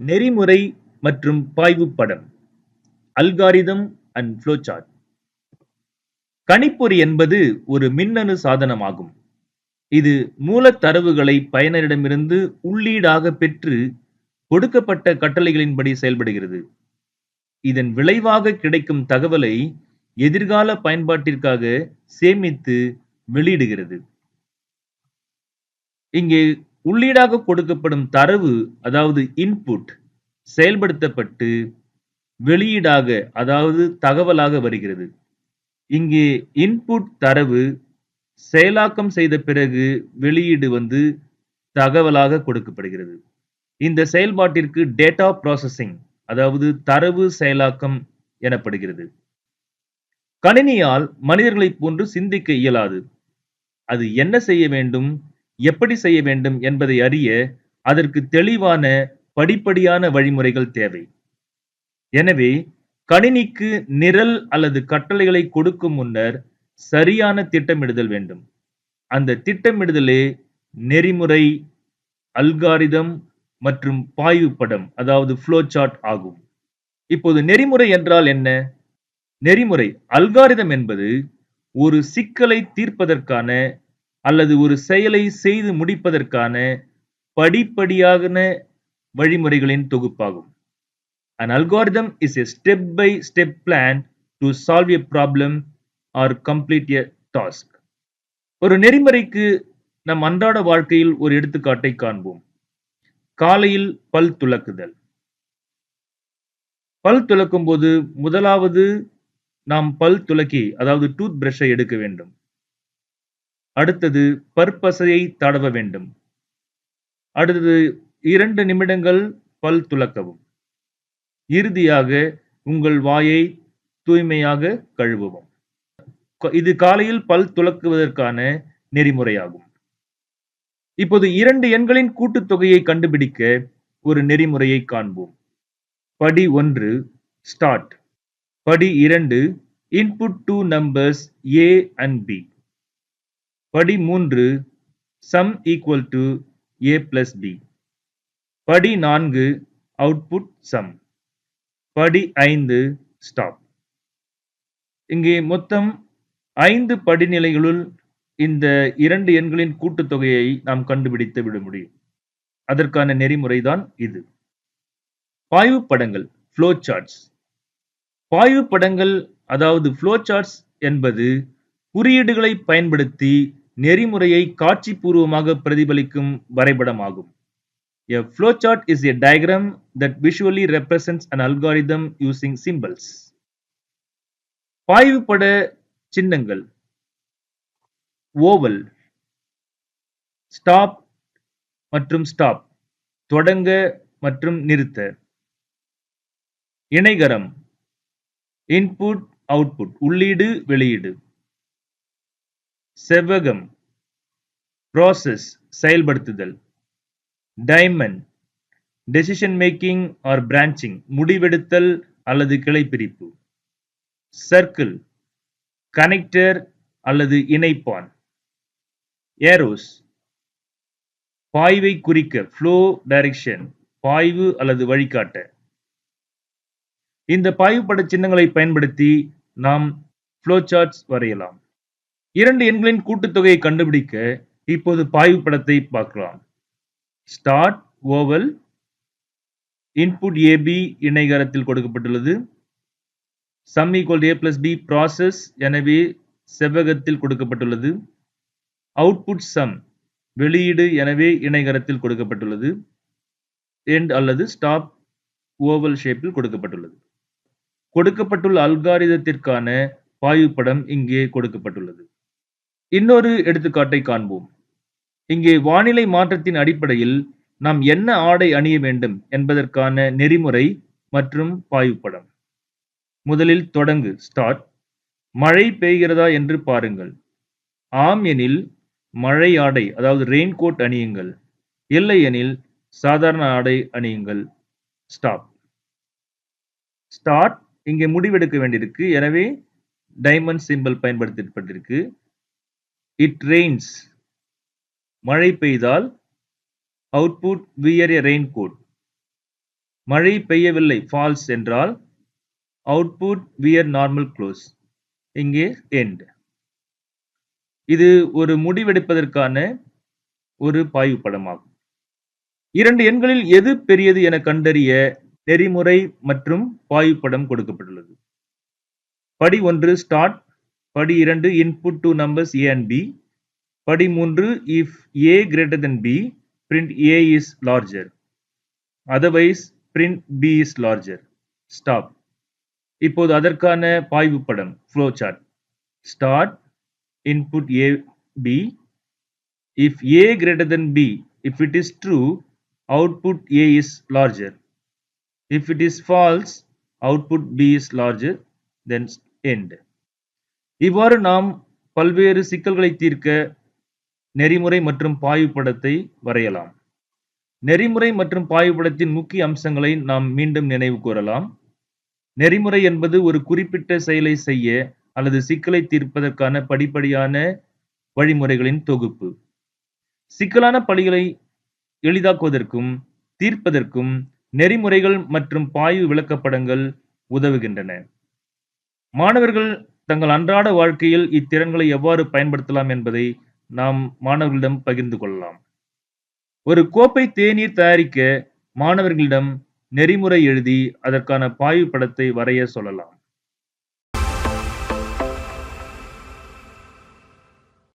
நெறிமுறை மற்றும் பாய்வு படம் அல்காரிதம் அண்ட் ஃப்ளோசார்ட். கணிப்பொறி என்பது ஒரு மின்னணு சாதனமாகும். இது மூலத்தரவுகளை பயனரிடமிருந்து உள்ளீடாக பெற்று கொடுக்கப்பட்ட கட்டளைகளின்படி செயல்படுகிறது. இதன் விளைவாக கிடைக்கும் தகவலை எதிர்கால பயன்பாட்டிற்காக சேமித்து வெளியிடுகிறது. இங்கே உள்ளீடாக கொடுக்கப்படும் தரவு, அதாவது இன்புட், செயல்படுத்தப்பட்டு வெளியீடாக, அதாவது தகவலாக வருகிறது. இங்கே இன்புட் தரவு செயலாக்கம் செய்த பிறகு வெளியீடு தகவலாக கொடுக்கப்படுகிறது. இந்த செயல்பாட்டிற்கு டேட்டா ப்ராசஸிங், அதாவது தரவு செயலாக்கம் எனப்படுகிறது. கணினியால் மனிதர்களைப் போன்று சிந்திக்க இயலாது. அது என்ன செய்ய வேண்டும், எப்படி செய்ய வேண்டும் என்பதை அறிய அதற்கு தெளிவான படிப்படியான வழிமுறைகள் தேவை. எனவே கணினிக்கு நிரல் அல்லது கட்டளைகளை கொடுக்கும் முன்னர் சரியான திட்டமிடுதல் வேண்டும். அந்த திட்டமிடுதலே நெறிமுறை, அல்காரிதம் மற்றும் பாய்வு படம், அதாவது ஃப்ளோ சார்ட் ஆகும். இப்போது நெறிமுறை என்றால் என்ன? நெறிமுறை, அல்காரிதம் என்பது ஒரு சிக்கலை தீர்ப்பதற்கான அல்லது ஒரு செயலை செய்து முடிப்பதற்கான படிப்படியான வழிமுறைகளின் தொகுப்பாகும். An algorithm is a step-by-step plan to solve a problem or complete a task. ஒரு நெறிமுறைக்கு நம் அன்றாட வாழ்க்கையில் ஒரு எடுத்துக்காட்டை காண்போம். காலையில் பல் துலக்குதல். பல் துலக்கும் போது முதலாவது நாம் பல் துலக்கி, அதாவது டூத் பிரஷை எடுக்க வேண்டும். அடுத்தது பற்பசையை தடவ வேண்டும். அடுத்தது 2 நிமிடங்கள் பல் துலக்கவும். இறுதியாக உங்கள் வாயை தூய்மையாக கழுவவும். இது காலையில் பல் துலக்குவதற்கான நெறிமுறையாகும். இப்போது 2 எண்களின் கூட்டுத்தொகையை கண்டுபிடிக்க ஒரு நெறிமுறையை காண்போம். படி 1 ஸ்டார்ட். படி 2 input 2 numbers A and B. படி 3 some equal to A plus B. படி 4 அவுட்புட் சம். படி 5 ஸ்டாப். இங்கே மொத்தம் 5 படிநிலைகளுள் இந்த 2 எண்களின் கூட்டுத்தொகையை நாம் கண்டுபிடித்து விட முடியும். அதற்கான நெறிமுறைதான் இது. பாய்வு படங்கள், ஃப்ளோ சார்ட்ஸ். பாய்வு படங்கள், அதாவது ஃப்ளோ சார்ட்ஸ் என்பது குறியீடுகளை பயன்படுத்தி நெறிமுறையை காட்சிபூர்வமாக பிரதிபலிக்கும் வரைபடமாகும். A flowchart is a diagram that visually represents an algorithm using symbols. பாய்வு பட சின்னங்கள். ஓவல், ஸ்டாப் மற்றும் ஸ்டாப், தொடங்க மற்றும் நிறுத்த. இணைகரம், இன்புட் அவுட்புட், உள்ளீடு வெளியீடு. செவ்வகம், ப்ராசஸ், செயல்படுத்துதல். Diamond, decision making or branching, முடிவெடுத்தல் அல்லது கிளைப்பிரிப்பு. சர்க்கிள், கனெக்டர் அல்லது இணைப்பான். ஏரோஸ், பாய்வை குறிக்க, ஃப்ளோ டைரக்ஷன், பாய்வு அல்லது வழிகாட்ட. இந்த பாய்வு பட சின்னங்களை பயன்படுத்தி நாம் ஃப்ளோ சார்ட்ஸ் வரையலாம். 2 எண்களின் கூட்டுத்தொகையை கண்டுபிடிக்க இப்போது பாய்வு படத்தை பார்க்கலாம். ஸ்டார்ட் ஓவல், இன்புட் AB இணைகரத்தில் கொடுக்கப்பட்டுள்ளது. Some equal A plus B process, எனவே செவ்வகத்தில் கொடுக்கப்பட்டுள்ளது. அவுட்புட் சம், வெளியீடு, எனவே இணைகரத்தில் கொடுக்கப்பட்டுள்ளது. எண்ட் அல்லது ஸ்டாப் ஓவல் ஷேப்பில் கொடுக்கப்பட்டுள்ளது. கொடுக்கப்பட்டுள்ள அல்காரிதத்திற்கான பாய்வு படம் இங்கே கொடுக்கப்பட்டுள்ளது. இன்னொரு எடுத்துக்காட்டை காண்போம். இங்கே வானிலை மாற்றத்தின் அடிப்படையில் நாம் என்ன ஆடை அணிய வேண்டும் என்பதற்கான நெறிமுறை மற்றும் பாய்வு படம். முதலில் தொடங்கு, ஸ்டார்ட். மழை பெய்கிறதா என்று பாருங்கள். ஆம் எனில் மழை ஆடை, அதாவது ரெயின்கோட் அணியுங்கள். இல்லை எனில் சாதாரண ஆடை அணியுங்கள். ஸ்டாப். ஸ்டார்ட், இங்கே முடிவெடுக்க வேண்டியிருக்கு, எனவே டைமண்ட் சிம்பல் பயன்படுத்தப்பட்டிருக்கு. இட் ரெயின்ஸ், மழை பெய்தால். Output, wear a raincoat. மழை பெய்யவில்லை false என்றால் output wear normal clothes. இங்கே end. இது ஒரு முடிவெடுப்பதற்கான ஒரு பாய்வுப் படமாகும். 2 எண்களில் எது பெரியது என கண்டறிய நெறிமுறை மற்றும் பாய்வுப் படம் கொடுக்கப்பட்டுள்ளது. படி 1 start. படி 2 input two numbers a and b. படி 3 if a greater than b, print a is larger. Otherwise, print b is larger. Stop. இப்போது அதற்கான பாய்வுப் படம் flow chart. Start. Input a b. If a greater than b, if it is true, output a is larger. If it is false, output b is larger. Then end. இவ்வாறு நாம் பல்வேறு சிக்கல்களை தீர்க்க நெறிமுறை மற்றும் பாய்வுப் படத்தை வரையலாம். நெறிமுறை மற்றும் பாய்வுப் படத்தின் முக்கிய அம்சங்களை நாம் மீண்டும் நினைவு கூறலாம். நெறிமுறை என்பது ஒரு குறிப்பிட்ட செயலை செய்ய அல்லது சிக்கலை தீர்ப்பதற்கான படிப்படியான வழிமுறைகளின் தொகுப்பு. சிக்கலான பணிகளை எளிதாக்குவதற்கும் தீர்ப்பதற்கும் நெறிமுறைகள் மற்றும் பாய்வு விளக்கப்படங்கள் உதவுகின்றன. மாணவர்கள் தங்கள் அன்றாட வாழ்க்கையில் இத்திறன்களை எவ்வாறு பயன்படுத்தலாம் என்பதை நாம் மாணவர்களிடம் பகிர்ந்து கொள்ளலாம். ஒரு கோப்பை தேநீர் தயாரிக்க மாணவர்களிடம் நெறிமுறை எழுதி அதற்கான பாய்வுப் படத்தை வரைய சொல்லலாம்.